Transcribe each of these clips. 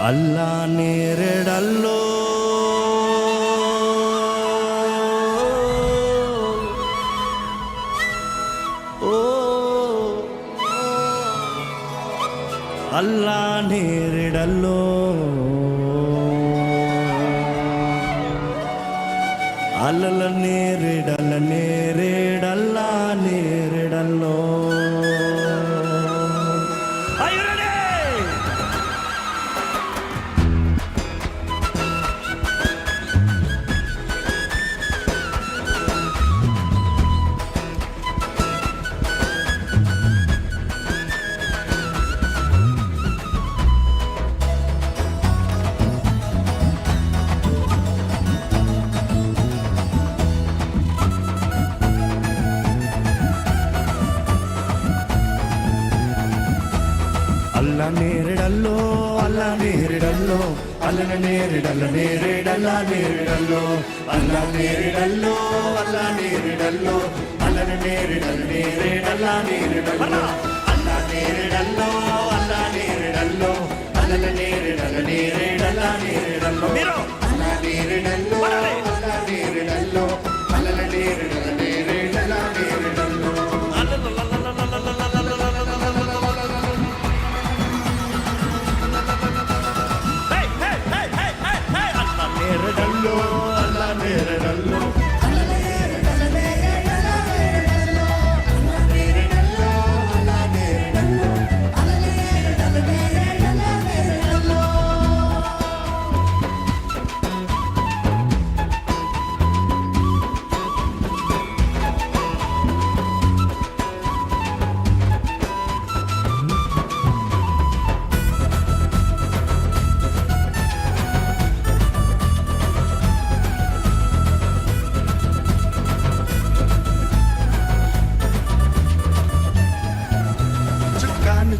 అల్లా నేరెడల్లో అల్లా నేరెడల్లో అల్లల నేరేడల్లా నేరెడల్లో అల్లా నేరెడల్లో అల్లా నేరెడల్లో అల్లన నేరేడల్లా నేరెడల్లో అల్లా నేరెడల్లో అల్లా నేరెడల్లో అల్లన నేరేడల్లా నేరెడల్లో అల్లా నేరెడల్లో అల్లా నేరెడల్లో అల్లన నేరేడల్లా నేరెడల్లో మీరు అల్లా నేరెడల్లో అల్లా నేరెడల్లో అల్లన నేరేడల్లా నేరెడల్లో నేరెడల్లో అల్లా నేరెడల్లో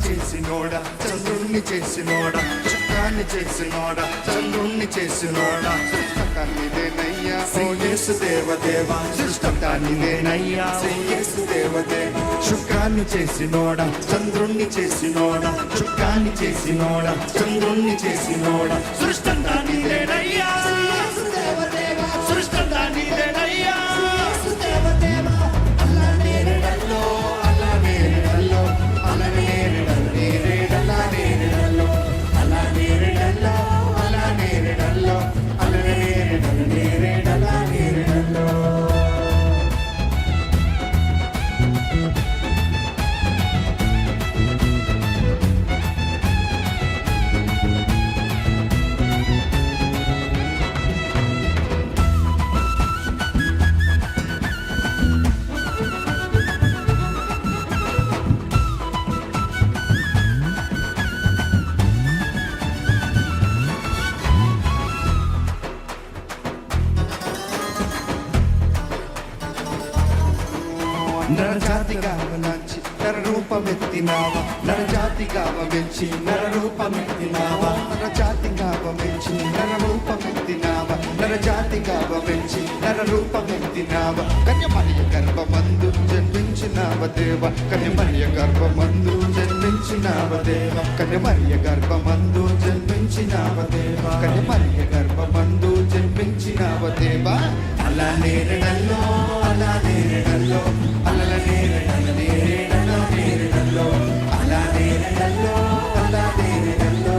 చేసినోడా చంద్రుణ్ణి చేసినోడా చుక్కాన్ని చేసినోడా చంద్రుణ్ణి చేసినోడా సృష్టకాన్ని నేనయ్యా ఓ యేసు దేవదేవా సృష్టకాన్ని నేనయ్యా ఓ యేసు దేవదేవా చుక్కాన్ని చేసినోడా చంద్రుణ్ణి చేసినోడా చుక్కాన్ని చేసినోడా చంద్రుణ్ణి చేసినోడా సృష్టకాన్ని నేనయ్యా సృష్టకాన్ని నేనయ్యా అల్లా నేరెడల్లో అల్లా నేరెడల్లో అల్లా నేరెడల్లో నరజాతిగా అవలంచి నరరూపమెత్తినావా నరజాతిగా అవెంచి నరరూపమెత్తినావా నరజాతిగా అవెంచి నరరూపమెత్తినావా నరజాతిగా అవెంచి నరరూపమెత్తినావా కన్యమరియ గర్భమందు జన్మించినావ దేవ కన్యమరియ గర్భమందు జన్మించినావ దేవ కన్యమరియ గర్భమందు జన్మించినావ దేవ కన్యమరియ గర్భమందు జన్మించినావ దేవ అల్లా నేరెడల్లో అల్లా నేరెడల్లో అల్లల నేరెడల్లో అల్లా నేరెడల్లో అల్లా నేరెడల్లో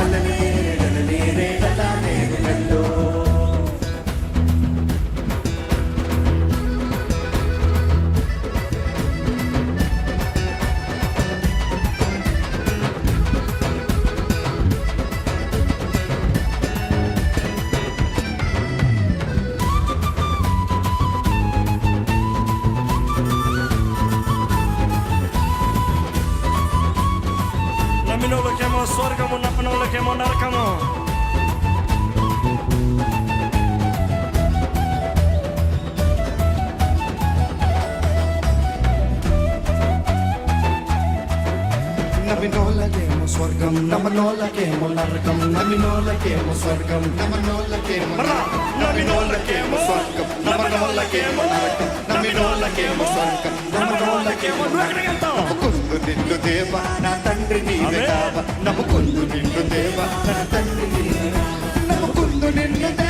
అల్ల నేరెడల్లా నేరెడల్లో నమ్మినోళ్ళకేమో స్వర్గము నమ్మనోళ్ళకేమో నరకము నమ్మినోళ్ళకేమో స్వర్గం నమ్మనోళ్ళకేమో నరకం నమ్మినోళ్ళకేమో స్వర్గం నమ్మనోళ్ళకేమో నమ్మినోళ్ళకేమో స్వర్గం నమ్మనోళ్ళకేమో నరకం నమ్మినోళ్ళకేమో స్వర్గం నమ్మనోళ్ళకేమో నరకం నిన్ను దేవా నా తండ్రి తండ్రి నీవే ఆమేన్. కావా నమ్ముకుందు నిన్ను దేవా తన తండ్రి నీవే నమ్ముకుందు నిన్ను దేవా